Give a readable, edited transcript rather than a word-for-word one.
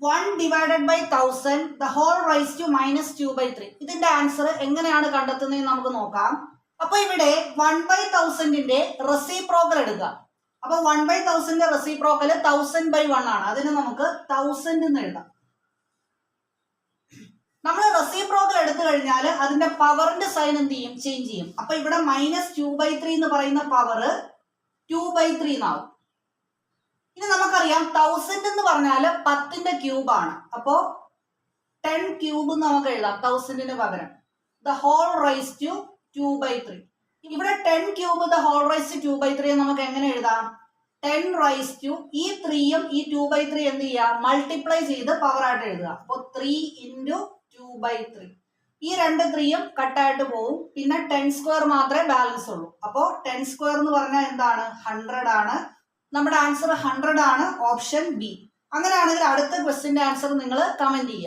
1 divided by 1000 the whole raised to minus 2/3. ഇതിന്റെ answer എങ്ങനെയാണ് കണ്ടെത്തുന്നത് നമുക്ക് നോക്കാം. അപ്പൊ ഇവിടെ 1/1000ന്റെ റെസിപ്രോക്കൽ എടുക്കുക. അപ്പൊ 1/1000ന്റെ റെസിപ്രോക്കൽ 1000/1 ആണ്. അതിന് നമുക്ക് 1000 എന്ന് എഴുതാം. നമ്മൾ റെസിപ്രോക്കൽ എടുത്തു കഴിഞ്ഞാൽ അതിന്റെ പവറിന്റെ സൈൻ എന്ത് ചെയ്യും? ചേഞ്ച് ചെയ്യും. അപ്പൊ ഇവിടെ മൈനസ് 2/3 എന്ന് പറയുന്ന പവർ 2/3 എന്നാവും. ഇനി നമുക്കറിയാം 1000 എന്ന് പറഞ്ഞാൽ 10ന്റെ ക്യൂബ് ആണ്. അപ്പോ 10 ക്യൂബ് നമുക്ക് എഴുതാം 1000ന് പകരം. The whole raise to 2/3. ഇവിടെ 10 cube the whole raise to 2/3 നമുക്ക് എങ്ങനെ എഴുതാം? 10 റൈസ് ടു ഈ 3യും ഈ 2/3 എന്ത് ചെയ്യുക? മൾട്ടിപ്ലൈ ചെയ്ത് പവർ ആയിട്ട് എഴുതുക. അപ്പൊ 3 × 2/3. ഈ 2 3യും കട്ടായിട്ട് പോവും. പിന്നെ 10 സ്ക്വയർ മാത്രമേ ബാലൻസ് ഉള്ളൂ. അപ്പോ 10 സ്ക്വയർ എന്ന് പറഞ്ഞാൽ എന്താണ്? 100 ആണ്. നമ്മുടെ ആൻസർ 100 ആണ്. Option B. അങ്ങനെയാണെങ്കിൽ അടുത്ത ക്വസ്റ്റ്യന്റെ ആൻസർ നിങ്ങൾ കമന്റ് ചെയ്യുക.